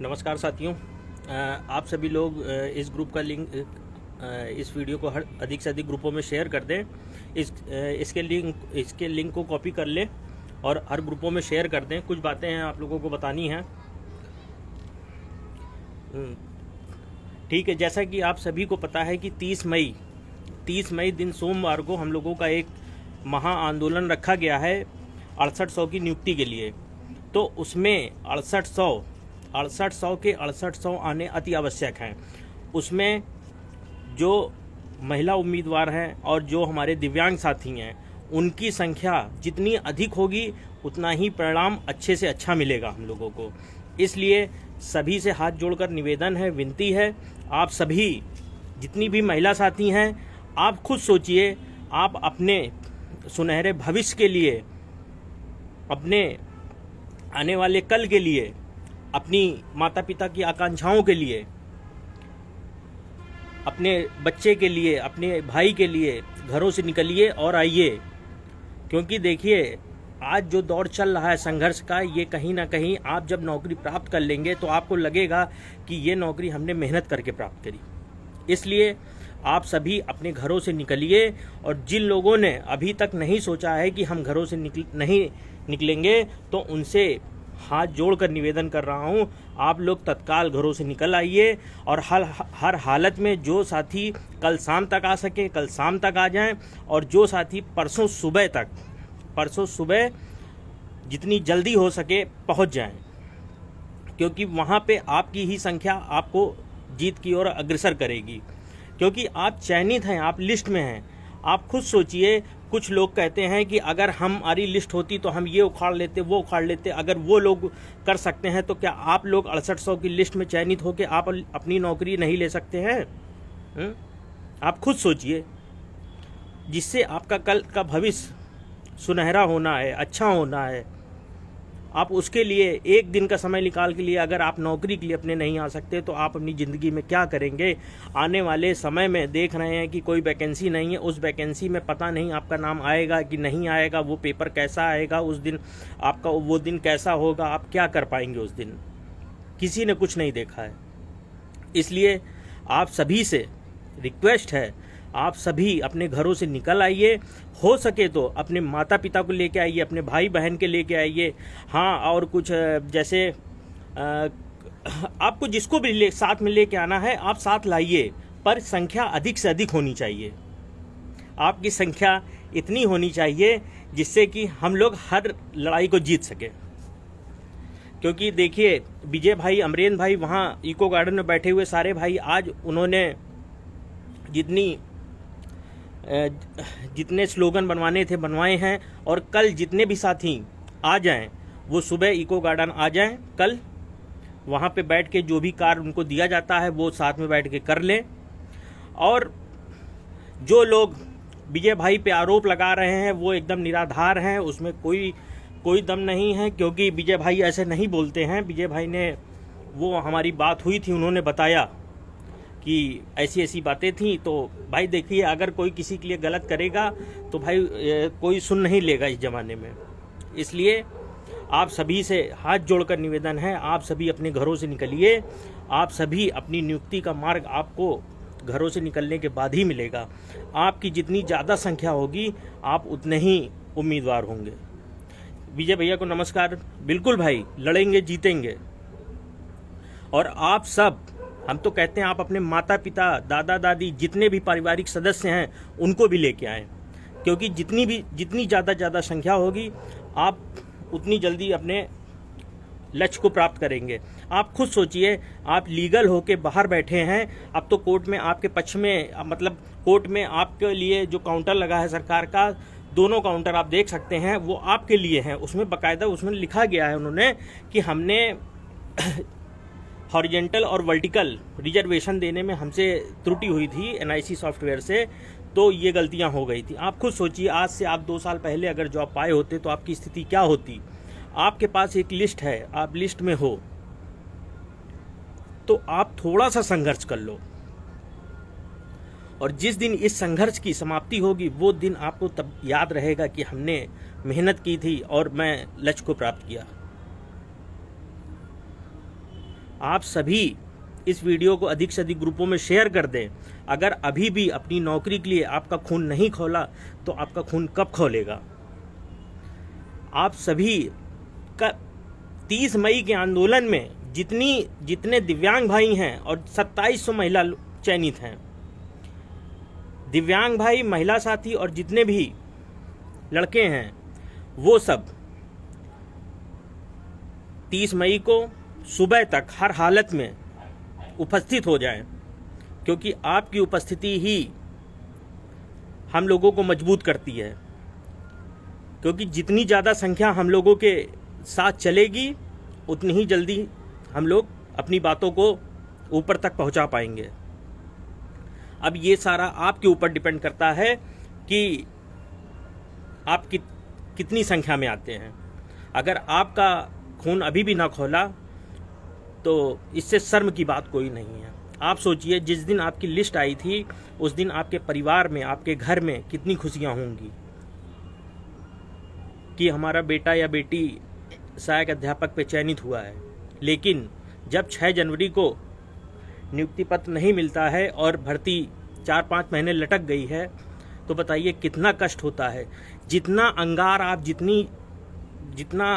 नमस्कार साथियों। आप सभी लोग इस ग्रुप का लिंक इस वीडियो को अधिक से अधिक ग्रुपों में शेयर कर दें। इसके लिंक को कॉपी कर लें और हर ग्रुपों में शेयर कर दें। कुछ बातें हैं आप लोगों को बतानी हैं। ठीक है, जैसा कि आप सभी को पता है कि 30 मई दिन सोमवार को हम लोगों का एक महा आंदोलन रखा गया है 6800 की नियुक्ति के लिए। तो उसमें 6800 के 6800 आने अति आवश्यक हैं। उसमें जो महिला उम्मीदवार हैं और जो हमारे दिव्यांग साथी हैं, उनकी संख्या जितनी अधिक होगी उतना ही परिणाम अच्छे से अच्छा मिलेगा हम लोगों को। इसलिए सभी से हाथ जोड़कर निवेदन है, विनती है, आप सभी जितनी भी महिला साथी हैं, आप खुद सोचिए, आप अपने सुनहरे भविष्य के लिए, अपने आने वाले कल के लिए, अपनी माता पिता की आकांक्षाओं के लिए, अपने बच्चे के लिए, अपने भाई के लिए घरों से निकलिए और आइए। क्योंकि देखिए, आज जो दौर चल रहा है संघर्ष का, ये कहीं ना कहीं आप जब नौकरी प्राप्त कर लेंगे तो आपको लगेगा कि ये नौकरी हमने मेहनत करके प्राप्त करी। इसलिए आप सभी अपने घरों से निकलिए। और जिन लोगों ने अभी तक नहीं सोचा है कि हम घरों से नहीं निकलेंगे, तो उनसे हाथ जोड़कर निवेदन कर रहा हूं, आप लोग तत्काल घरों से निकल आइए। और हर हालत में जो साथी कल शाम तक आ सके, कल शाम तक आ जाएं। और जो साथी परसों सुबह जितनी जल्दी हो सके पहुंच जाएं। क्योंकि वहां पे आपकी ही संख्या आपको जीत की ओर अग्रसर करेगी। क्योंकि आप चयनित हैं, आप लिस्ट में हैं। आप खुद सोचिए, कुछ लोग कहते हैं कि अगर हमारी लिस्ट होती तो हम ये उखाड़ लेते, वो उखाड़ लेते। अगर वो लोग कर सकते हैं तो क्या आप लोग 6800 की लिस्ट में चयनित होकर आप अपनी नौकरी नहीं ले सकते हैं? आप खुद सोचिए। जिससे आपका कल का भविष्य सुनहरा होना है, अच्छा होना है, आप उसके लिए एक दिन का समय निकाल के लिए अगर आप नौकरी के लिए अपने नहीं आ सकते तो आप अपनी ज़िंदगी में क्या करेंगे? आने वाले समय में देख रहे हैं कि कोई वैकेंसी नहीं है, उस वैकेंसी में पता नहीं आपका नाम आएगा कि नहीं आएगा, वो पेपर कैसा आएगा, उस दिन आपका वो दिन कैसा होगा, आप क्या कर पाएंगे उस दिन? किसी ने कुछ नहीं देखा है। इसलिए आप सभी से रिक्वेस्ट है, आप सभी अपने घरों से निकल आइए। हो सके तो अपने माता पिता को लेके आइए, अपने भाई बहन के लेके आइए। हाँ, और कुछ जैसे आपको जिसको भी साथ में लेके आना है आप साथ लाइए, पर संख्या अधिक से अधिक होनी चाहिए। आपकी संख्या इतनी होनी चाहिए जिससे कि हम लोग हर लड़ाई को जीत सके। क्योंकि देखिए, विजय भाई, अमरेंद्र भाई वहाँ इको गार्डन में बैठे हुए सारे भाई, आज उन्होंने जितने स्लोगन बनवाने थे बनवाए हैं। और कल जितने भी साथी आ जाएं, वो सुबह इको गार्डन आ जाएं। कल वहाँ पे बैठ के जो भी कार्य उनको दिया जाता है वो साथ में बैठ के कर लें। और जो लोग विजय भाई पे आरोप लगा रहे हैं वो एकदम निराधार हैं, उसमें कोई दम नहीं है। क्योंकि विजय भाई ऐसे नहीं बोलते हैं। विजय भाई ने, वो हमारी बात हुई थी, उन्होंने बताया कि ऐसी ऐसी बातें थी। तो भाई देखिए, अगर कोई किसी के लिए गलत करेगा तो भाई कोई सुन नहीं लेगा इस ज़माने में। इसलिए आप सभी से हाथ जोड़कर निवेदन है, आप सभी अपने घरों से निकलिए। आप सभी अपनी नियुक्ति का मार्ग आपको घरों से निकलने के बाद ही मिलेगा। आपकी जितनी ज़्यादा संख्या होगी आप उतने ही उम्मीदवार होंगे। विजय भैया को नमस्कार। बिल्कुल भाई, लड़ेंगे, जीतेंगे। और आप सब, हम तो कहते हैं आप अपने माता पिता, दादा दादी, जितने भी पारिवारिक सदस्य हैं उनको भी लेके आएं। क्योंकि जितनी ज़्यादा संख्या होगी आप उतनी जल्दी अपने लक्ष्य को प्राप्त करेंगे। आप खुद सोचिए, आप लीगल होके बाहर बैठे हैं, अब तो कोर्ट में आपके पक्ष में, मतलब कोर्ट में आपके लिए जो काउंटर लगा है सरकार का, दोनों काउंटर आप देख सकते हैं, वो आपके लिए हैं। उसमें बाकायदा उसमें लिखा गया है उन्होंने कि हमने हॉरिजेंटल और वर्टिकल रिजर्वेशन देने में हमसे त्रुटि हुई थी NIC सॉफ्टवेयर से, तो ये गलतियां हो गई थी। आप खुद सोचिए, आज से आप 2 साल पहले अगर जॉब पाए होते तो आपकी स्थिति क्या होती? आपके पास एक लिस्ट है, आप लिस्ट में हो, तो आप थोड़ा सा संघर्ष कर लो। और जिस दिन इस संघर्ष की समाप्ति होगी वो दिन आपको तब याद रहेगा कि हमने मेहनत की थी और मैं लक्ष्य को प्राप्त किया। आप सभी इस वीडियो को अधिक से अधिक ग्रुपों में शेयर कर दें। अगर अभी भी अपनी नौकरी के लिए आपका खून नहीं खोला तो आपका खून कब खोलेगा। आप सभी का 30 मई के आंदोलन में जितने दिव्यांग भाई हैं और 2700 महिला चयनित हैं, दिव्यांग भाई, महिला साथी और जितने भी लड़के हैं वो सब 30 मई को सुबह तक हर हालत में उपस्थित हो जाएं, क्योंकि आपकी उपस्थिति ही हम लोगों को मजबूत करती है। क्योंकि जितनी ज़्यादा संख्या हम लोगों के साथ चलेगी उतनी ही जल्दी हम लोग अपनी बातों को ऊपर तक पहुंचा पाएंगे। अब ये सारा आपके ऊपर डिपेंड करता है कि आप कितनी संख्या में आते हैं। अगर आपका खून अभी भी ना खोला तो इससे शर्म की बात कोई नहीं है। आप सोचिए, जिस दिन आपकी लिस्ट आई थी उस दिन आपके परिवार में, आपके घर में कितनी खुशियां होंगी कि हमारा बेटा या बेटी सहायक अध्यापक पे चयनित हुआ है। लेकिन जब 6 जनवरी को नियुक्ति पत्र नहीं मिलता है और भर्ती 4-5 महीने लटक गई है तो बताइए कितना कष्ट होता है। जितना अंगार आप, जितना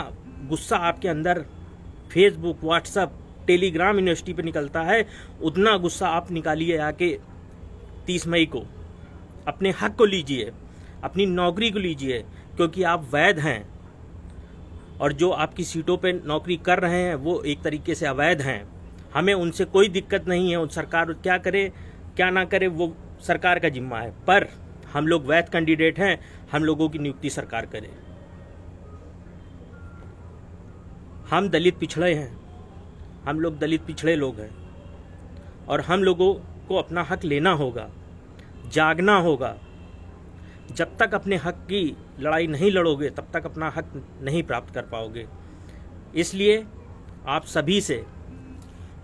गुस्सा आपके अंदर फेसबुक, व्हाट्सएप, टेलीग्राम यूनिवर्सिटी पे निकलता है, उतना गुस्सा आप निकालिए आके 30 मई को। अपने हक को लीजिए, अपनी नौकरी को लीजिए, क्योंकि आप वैध हैं और जो आपकी सीटों पे नौकरी कर रहे हैं वो एक तरीके से अवैध हैं। हमें उनसे कोई दिक्कत नहीं है, उन सरकार क्या करे क्या ना करे वो सरकार का जिम्मा है, पर हम लोग वैध कैंडिडेट हैं, हम लोगों की नियुक्ति सरकार करे। हम दलित पिछड़े हैं, हम लोग दलित पिछड़े लोग हैं और हम लोगों को अपना हक लेना होगा, जागना होगा। जब तक अपने हक की लड़ाई नहीं लड़ोगे तब तक अपना हक नहीं प्राप्त कर पाओगे। इसलिए आप सभी से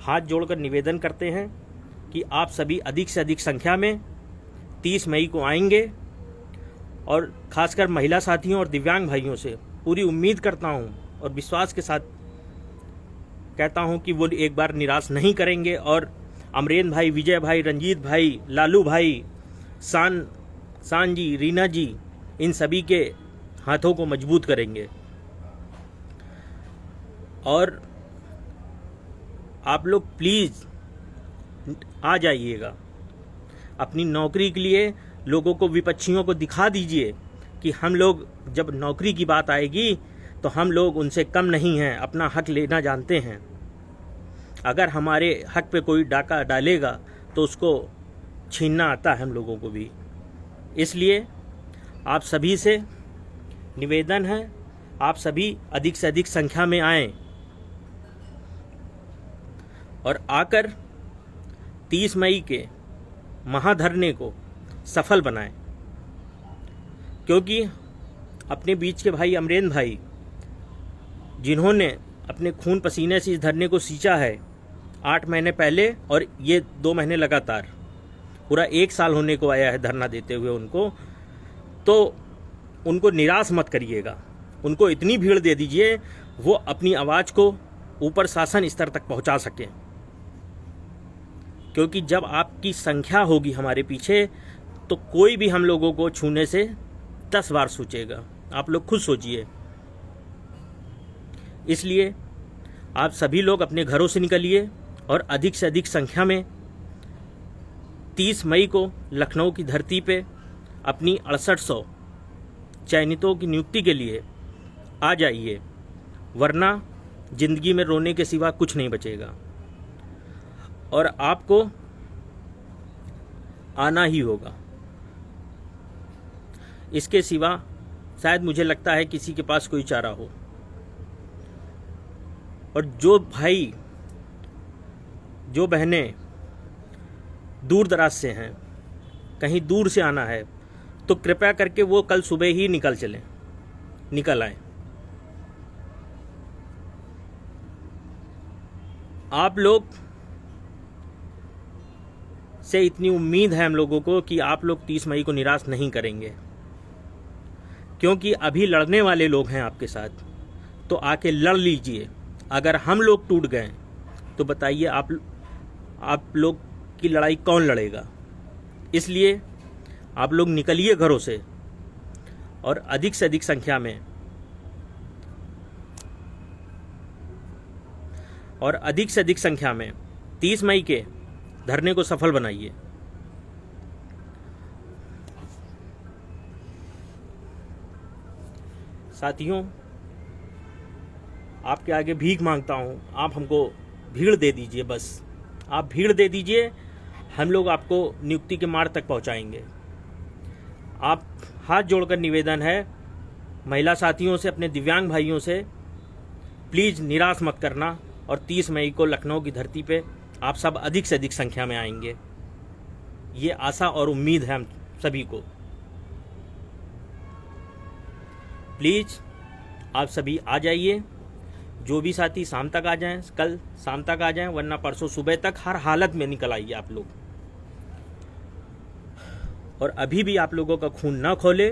हाथ जोड़कर निवेदन करते हैं कि आप सभी अधिक से अधिक संख्या में 30 मई को आएंगे और खासकर महिला साथियों और दिव्यांग भाइयों से पूरी उम्मीद करता हूं और विश्वास के साथ कहता हूं कि वो एक बार निराश नहीं करेंगे और अमरेंद्र भाई, विजय भाई, रंजीत भाई, लालू भाई, शान जी, रीना जी, इन सभी के हाथों को मजबूत करेंगे। और आप लोग प्लीज़ आ जाइएगा अपनी नौकरी के लिए। लोगों को, विपक्षियों को दिखा दीजिए कि हम लोग, जब नौकरी की बात आएगी तो हम लोग उनसे कम नहीं हैं, अपना हक लेना जानते हैं। अगर हमारे हक पे कोई डाका डालेगा तो उसको छीनना आता है हम लोगों को भी। इसलिए आप सभी से निवेदन है, आप सभी अधिक से अधिक संख्या में आएं और आकर 30 मई के महाधरने को सफल बनाएं। क्योंकि अपने बीच के भाई अमरेंद्र भाई, जिन्होंने अपने खून पसीने से इस धरने को सींचा है 8 महीने पहले और ये 2 महीने लगातार, पूरा 1 साल होने को आया है धरना देते हुए उनको, तो उनको निराश मत करिएगा। उनको इतनी भीड़ दे दीजिए वो अपनी आवाज़ को ऊपर शासन स्तर तक पहुंचा सकें। क्योंकि जब आपकी संख्या होगी हमारे पीछे तो कोई भी हम लोगों को छूने से 10 बार सोचेगा। आप लोग खुद सोचिए। इसलिए आप सभी लोग अपने घरों से निकलिए और अधिक से अधिक संख्या में 30 मई को लखनऊ की धरती पे अपनी 6800 चयनितों की नियुक्ति के लिए आ जाइए, वरना जिंदगी में रोने के सिवा कुछ नहीं बचेगा और आपको आना ही होगा। इसके सिवा शायद मुझे लगता है किसी के पास कोई चारा हो। और जो भाई, जो बहनें दूर दराज से हैं, कहीं दूर से आना है, तो कृपया करके वो कल सुबह ही निकल आए। आप लोग से इतनी उम्मीद है हम लोगों को कि आप लोग 30 मई को निराश नहीं करेंगे, क्योंकि अभी लड़ने वाले लोग हैं आपके साथ, तो आके लड़ लीजिए। अगर हम लोग टूट गए तो बताइए आप लोग की लड़ाई कौन लड़ेगा। इसलिए आप लोग निकलिए घरों से और अधिक से अधिक संख्या में 30 मई के धरने को सफल बनाइए। साथियों, आपके आगे भीख मांगता हूं, आप हमको भीड़ दे दीजिए। बस आप भीड़ दे दीजिए, हम लोग आपको नियुक्ति के मार्ग तक पहुंचाएंगे। आप हाथ जोड़कर निवेदन है महिला साथियों से, अपने दिव्यांग भाइयों से, प्लीज़ निराश मत करना और 30 मई को लखनऊ की धरती पे आप सब अधिक से अधिक संख्या में आएंगे। ये आशा और उम्मीद है हम सभी को। प्लीज़ आप सभी आ जाइए। जो भी साथी शाम तक आ जाएं, कल शाम तक आ जाएं, वरना परसों सुबह तक हर हालत में निकल आइए आप लोग। और अभी भी आप लोगों का खून ना खोले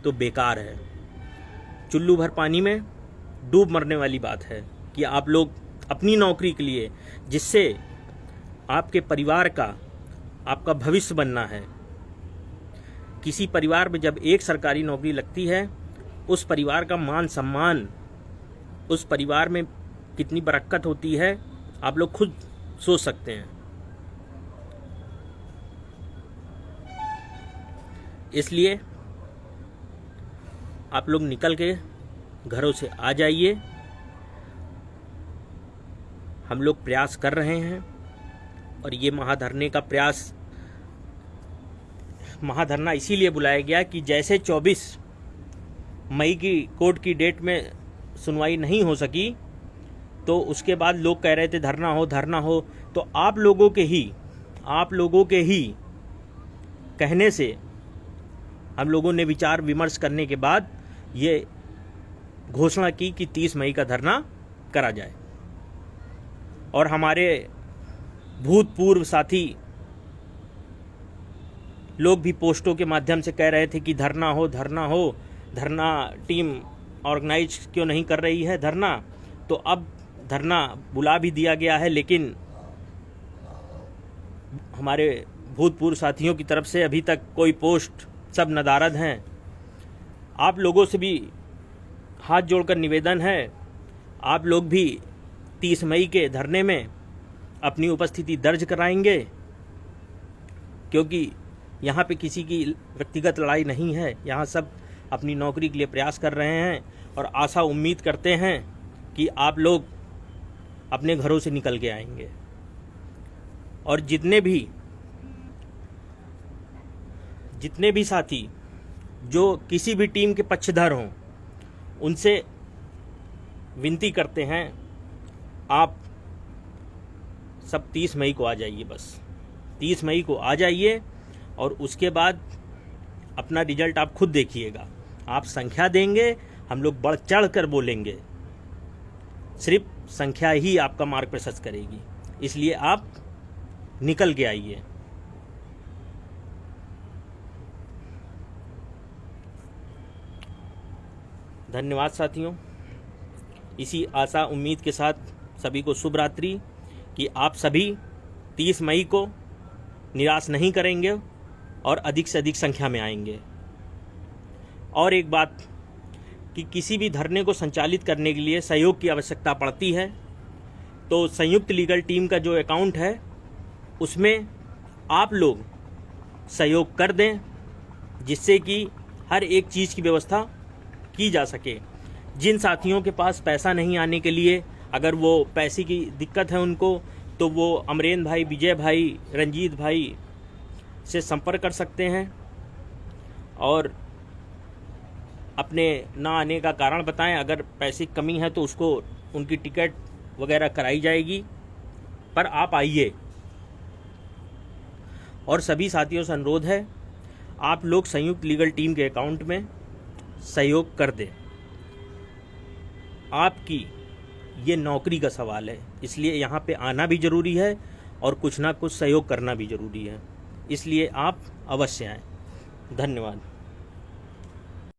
तो बेकार है। चुल्लू भर पानी में डूब मरने वाली बात है कि आप लोग अपनी नौकरी के लिए, जिससे आपके परिवार का, आपका भविष्य बनना है। किसी परिवार में जब एक सरकारी नौकरी लगती है, उस परिवार का मान सम्मान, उस परिवार में कितनी बरकत होती है, आप लोग खुद सोच सकते हैं। इसलिए आप लोग निकल के घरों से आ जाइए। हम लोग प्रयास कर रहे हैं और ये महाधरना इसीलिए बुलाया गया कि जैसे 24 मई की कोर्ट की डेट में सुनवाई नहीं हो सकी, तो उसके बाद लोग कह रहे थे धरना हो, तो आप लोगों के ही कहने से हम लोगों ने विचार विमर्श करने के बाद ये घोषणा की कि 30 मई का धरना करा जाए। और हमारे भूतपूर्व साथी लोग भी पोस्टों के माध्यम से कह रहे थे कि धरना हो, धरना टीम ऑर्गेनाइज क्यों नहीं कर रही है धरना। तो अब धरना बुला भी दिया गया है, लेकिन हमारे भूतपूर्व साथियों की तरफ से अभी तक कोई पोस्ट, सब नदारद हैं। आप लोगों से भी हाथ जोड़कर निवेदन है, आप लोग भी 30 मई के धरने में अपनी उपस्थिति दर्ज कराएंगे, क्योंकि यहाँ पे किसी की व्यक्तिगत लड़ाई नहीं है। यहाँ सब अपनी नौकरी के लिए प्रयास कर रहे हैं और आशा उम्मीद करते हैं कि आप लोग अपने घरों से निकल के आएंगे। और जितने भी साथी जो किसी भी टीम के पक्षधर हों, उनसे विनती करते हैं, आप सब 30 मई को आ जाइए। बस 30 मई को आ जाइए और उसके बाद अपना रिजल्ट आप खुद देखिएगा। आप संख्या देंगे, हम लोग बढ़ चढ़ कर बोलेंगे। सिर्फ संख्या ही आपका मार्ग प्रशस्त करेगी। इसलिए आप निकल के आइए। धन्यवाद साथियों। इसी आशा उम्मीद के साथ सभी को शुभ रात्रि कि आप सभी 30 मई को निराश नहीं करेंगे और अधिक से अधिक संख्या में आएंगे। और एक बात कि किसी भी धरने को संचालित करने के लिए सहयोग की आवश्यकता पड़ती है, तो संयुक्त लीगल टीम का जो अकाउंट है उसमें आप लोग सहयोग कर दें, जिससे कि हर एक चीज़ की व्यवस्था की जा सके। जिन साथियों के पास पैसा नहीं आने के लिए, अगर वो पैसे की दिक्कत है उनको, तो वो अमरेंद्र भाई, विजय भाई, रंजीत भाई से संपर्क कर सकते हैं और अपने ना आने का कारण बताएं। अगर पैसे की कमी है तो उसको उनकी टिकट वगैरह कराई जाएगी, पर आप आइए। और सभी साथियों से अनुरोध है, आप लोग संयुक्त लीगल टीम के अकाउंट में सहयोग कर दें। आपकी ये नौकरी का सवाल है, इसलिए यहाँ पे आना भी ज़रूरी है और कुछ ना कुछ सहयोग करना भी ज़रूरी है। इसलिए आप अवश्य आएं। धन्यवाद।